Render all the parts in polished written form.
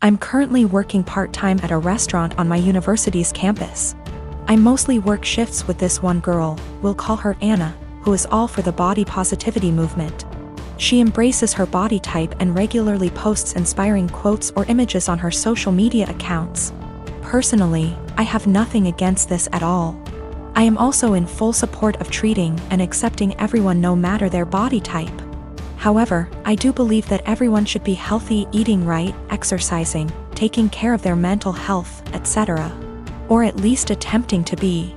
I'm currently working part-time at a restaurant on my university's campus. I mostly work shifts with this one girl, we'll call her Anna, who is all for the body positivity movement. She embraces her body type and regularly posts inspiring quotes or images on her social media accounts. Personally, I have nothing against this at all. I am also in full support of treating and accepting everyone no matter their body type. However, I do believe that everyone should be healthy, eating right, exercising, taking care of their mental health, etc. Or at least attempting to be.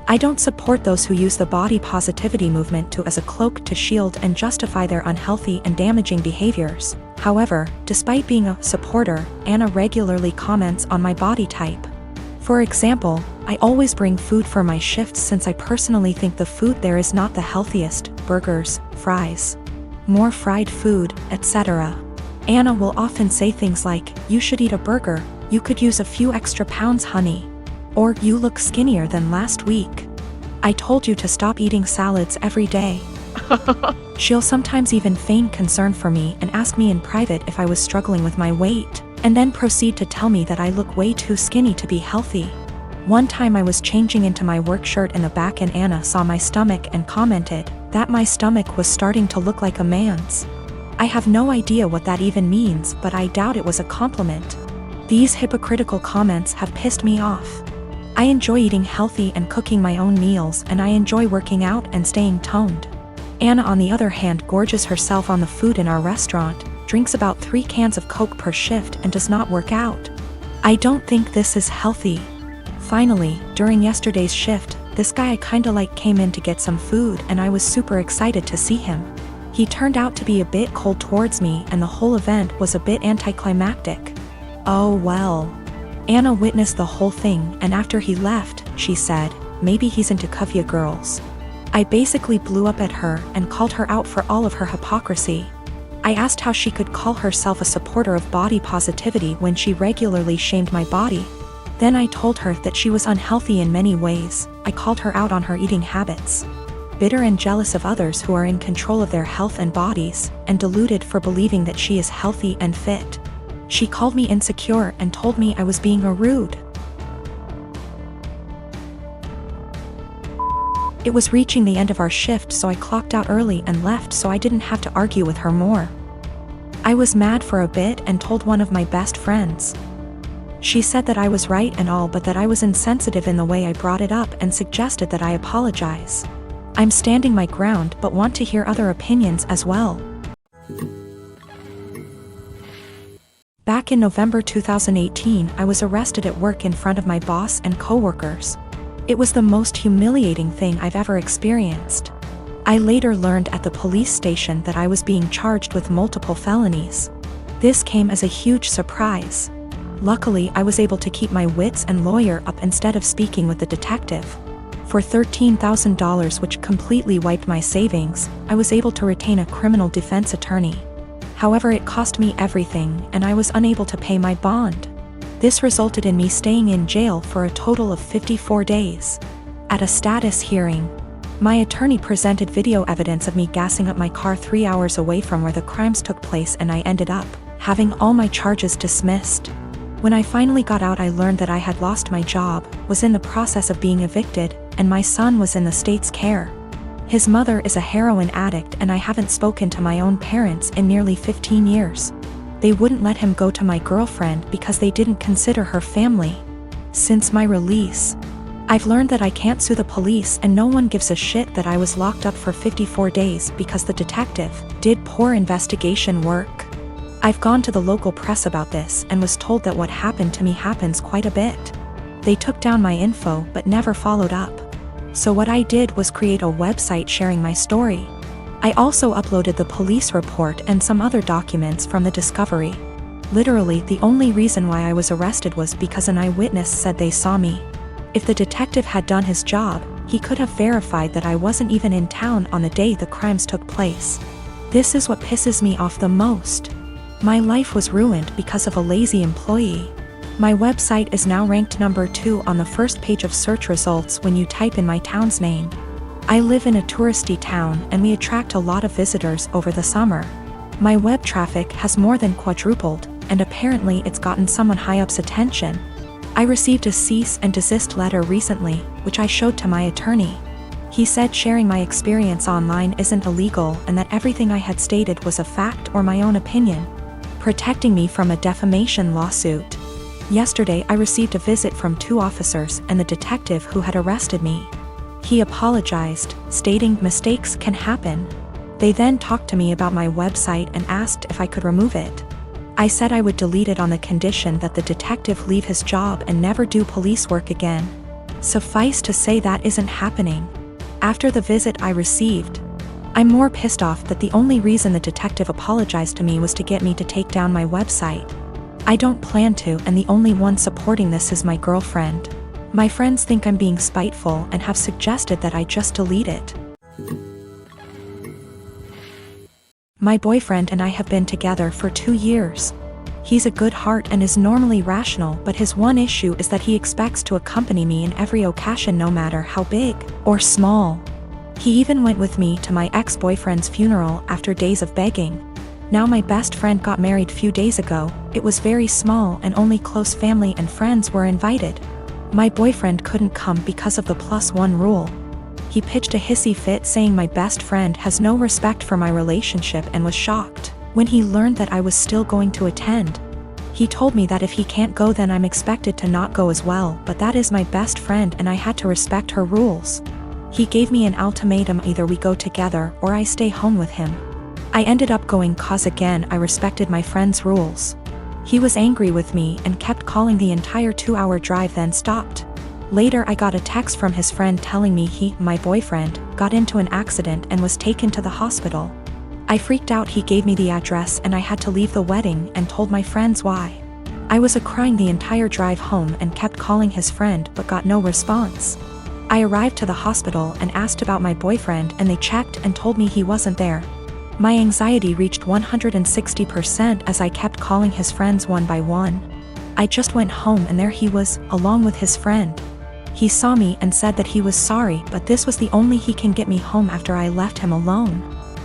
I don't support those who use the body positivity movement as a cloak to shield and justify their unhealthy and damaging behaviors. However, despite being a supporter, Anna regularly comments on my body type. For example, I always bring food for my shifts since I personally think the food there is not the healthiest: burgers, fries, more fried food, etc. Anna will often say things like, "You should eat a burger, you could use a few extra pounds, honey." Or, "You look skinnier than last week. I told you to stop eating salads every day." She'll sometimes even feign concern for me and ask me in private if I was struggling with my weight, and then proceed to tell me that I look way too skinny to be healthy. One time I was changing into my work shirt in the back and Anna saw my stomach and commented that my stomach was starting to look like a man's. I have no idea what that even means, but I doubt it was a compliment. These hypocritical comments have pissed me off. I enjoy eating healthy and cooking my own meals, and I enjoy working out and staying toned. Anna, on the other hand, gorges herself on the food in our restaurant, drinks about 3 cans of Coke per shift, and does not work out. I don't think this is healthy. Finally, during yesterday's shift, this guy I kinda like came in to get some food, and I was super excited to see him. He turned out to be a bit cold towards me, and the whole event was a bit anticlimactic. Oh well. Anna witnessed the whole thing, and after he left, she said, "Maybe he's into Kuvya girls." I basically blew up at her and called her out for all of her hypocrisy. I asked how she could call herself a supporter of body positivity when she regularly shamed my body. Then I told her that she was unhealthy in many ways. I called her out on her eating habits. Bitter and jealous of others who are in control of their health and bodies, and deluded for believing that she is healthy and fit. She called me insecure and told me I was being rude. It was reaching the end of our shift, so I clocked out early and left so I didn't have to argue with her more. I was mad for a bit and told one of my best friends. She said that I was right and all, but that I was insensitive in the way I brought it up and suggested that I apologize. I'm standing my ground but want to hear other opinions as well. Back in November 2018, I was arrested at work in front of my boss and coworkers. It was the most humiliating thing I've ever experienced. I later learned at the police station that I was being charged with multiple felonies. This came as a huge surprise. Luckily, I was able to keep my wits and lawyer up instead of speaking with the detective. For $13,000, which completely wiped my savings, I was able to retain a criminal defense attorney. However, it cost me everything, and I was unable to pay my bond. This resulted in me staying in jail for a total of 54 days. At a status hearing, my attorney presented video evidence of me gassing up my car 3 hours away from where the crimes took place, and I ended up having all my charges dismissed. When I finally got out, I learned that I had lost my job, was in the process of being evicted, and my son was in the state's care. His mother is a heroin addict, and I haven't spoken to my own parents in nearly 15 years. They wouldn't let him go to my girlfriend because they didn't consider her family. Since my release, I've learned that I can't sue the police, and no one gives a shit that I was locked up for 54 days because the detective did poor investigation work. I've gone to the local press about this and was told that what happened to me happens quite a bit. They took down my info but never followed up. So what I did was create a website sharing my story. I also uploaded the police report and some other documents from the discovery. Literally, the only reason why I was arrested was because an eyewitness said they saw me. If the detective had done his job, he could have verified that I wasn't even in town on the day the crimes took place. This is what pisses me off the most. My life was ruined because of a lazy employee. My website is now ranked number 2 on the first page of search results when you type in my town's name. I live in a touristy town, and we attract a lot of visitors over the summer. My web traffic has more than quadrupled, and apparently it's gotten someone high up's attention. I received a cease and desist letter recently, which I showed to my attorney. He said sharing my experience online isn't illegal and that everything I had stated was a fact or my own opinion, protecting me from a defamation lawsuit. Yesterday I received a visit from 2 officers and the detective who had arrested me. He apologized, stating mistakes can happen. They then talked to me about my website and asked if I could remove it. I said I would delete it on the condition that the detective leave his job and never do police work again. Suffice to say that isn't happening. After the visit I received, I'm more pissed off that the only reason the detective apologized to me was to get me to take down my website. I don't plan to, and the only one supporting this is my girlfriend. My friends think I'm being spiteful and have suggested that I just delete it. My boyfriend and I have been together for 2 years. He's a good heart and is normally rational, but his one issue is that he expects to accompany me in every occasion no matter how big or small. He even went with me to my ex-boyfriend's funeral after days of begging. Now my best friend got married few days ago. It was very small and only close family and friends were invited. My boyfriend couldn't come because of the +1 rule. He pitched a hissy fit saying my best friend has no respect for my relationship and was shocked when he learned that I was still going to attend. He told me that if he can't go then I'm expected to not go as well, but that is my best friend and I had to respect her rules. He gave me an ultimatum: either we go together or I stay home with him. I ended up going cause again I respected my friend's rules. He was angry with me and kept calling the entire 2-hour drive, then stopped. Later I got a text from his friend telling me my boyfriend, got into an accident and was taken to the hospital. I freaked out. He gave me the address and I had to leave the wedding and told my friends why. I was crying the entire drive home and kept calling his friend but got no response. I arrived to the hospital and asked about my boyfriend and they checked and told me he wasn't there. My anxiety reached 160% as I kept calling his friends one by one. I just went home and there he was, along with his friend. He saw me and said that he was sorry, but this was the only he can get me home after I left him alone.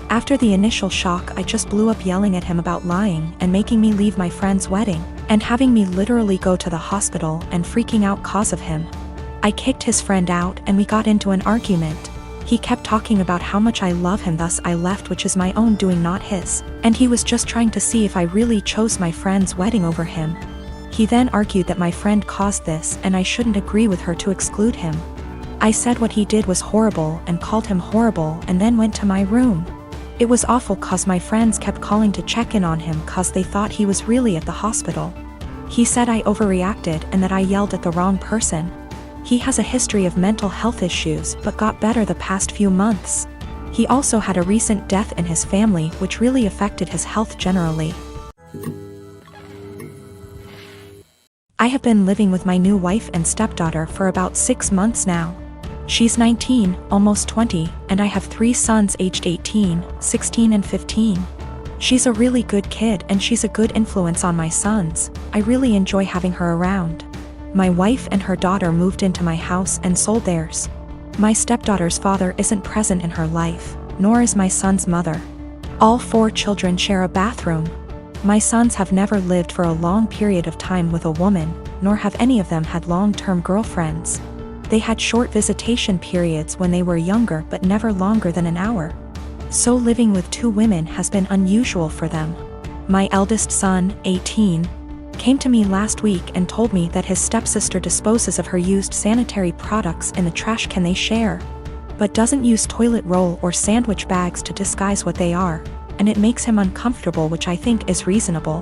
After the initial shock I just blew up yelling at him about lying and making me leave my friend's wedding, and having me literally go to the hospital and freaking out cause of him. I kicked his friend out and we got into an argument. He kept talking about how much I love him, thus I left, which is my own doing, not his, and he was just trying to see if I really chose my friend's wedding over him. He then argued that my friend caused this and I shouldn't agree with her to exclude him. I said what he did was horrible and called him horrible and then went to my room. It was awful cause my friends kept calling to check in on him cause they thought he was really at the hospital. He said I overreacted and that I yelled at the wrong person. He has a history of mental health issues but got better the past few months. He also had a recent death in his family which really affected his health generally. I have been living with my new wife and stepdaughter for about 6 months now. She's 19, almost 20, and I have 3 sons aged 18, 16 and 15. She's a really good kid and she's a good influence on my sons. I really enjoy having her around. My wife and her daughter moved into my house and sold theirs. My stepdaughter's father isn't present in her life, nor is my son's mother. All 4 children share a bathroom. My sons have never lived for a long period of time with a woman, nor have any of them had long-term girlfriends. They had short visitation periods when they were younger but never longer than an hour. So living with 2 women has been unusual for them. My eldest son, 18, came to me last week and told me that his stepsister disposes of her used sanitary products in the trash can they share, but doesn't use toilet roll or sandwich bags to disguise what they are, and it makes him uncomfortable, which I think is reasonable.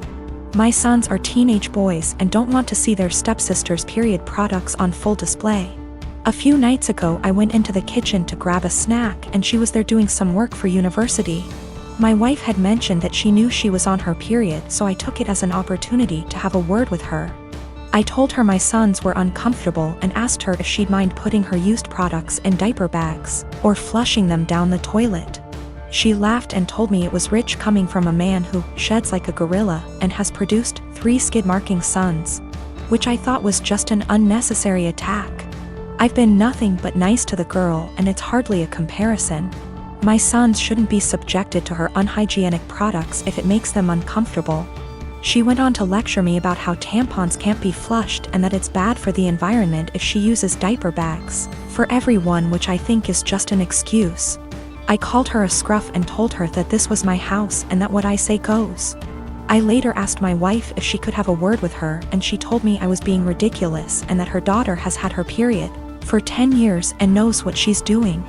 My sons are teenage boys and don't want to see their stepsister's period products on full display. A few nights ago I went into the kitchen to grab a snack and she was there doing some work for university. My wife had mentioned that she knew she was on her period, so I took it as an opportunity to have a word with her. I told her my sons were uncomfortable and asked her if she'd mind putting her used products in diaper bags or flushing them down the toilet. She laughed and told me it was rich coming from a man who sheds like a gorilla and has produced 3 skid-marking sons, which I thought was just an unnecessary attack. I've been nothing but nice to the girl and it's hardly a comparison. My sons shouldn't be subjected to her unhygienic products if it makes them uncomfortable. She went on to lecture me about how tampons can't be flushed and that it's bad for the environment if she uses diaper bags for everyone, which I think is just an excuse. I called her a scruff and told her that this was my house and that what I say goes. I later asked my wife if she could have a word with her, and she told me I was being ridiculous and that her daughter has had her period for 10 years and knows what she's doing.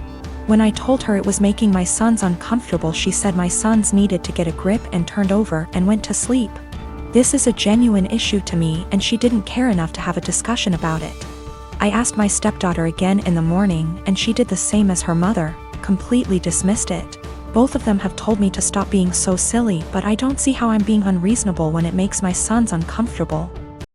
When I told her it was making my sons uncomfortable, she said my sons needed to get a grip and turned over and went to sleep. This is a genuine issue to me, and she didn't care enough to have a discussion about it. I asked my stepdaughter again in the morning, and she did the same as her mother, completely dismissed it. Both of them have told me to stop being so silly, but I don't see how I'm being unreasonable when it makes my sons uncomfortable.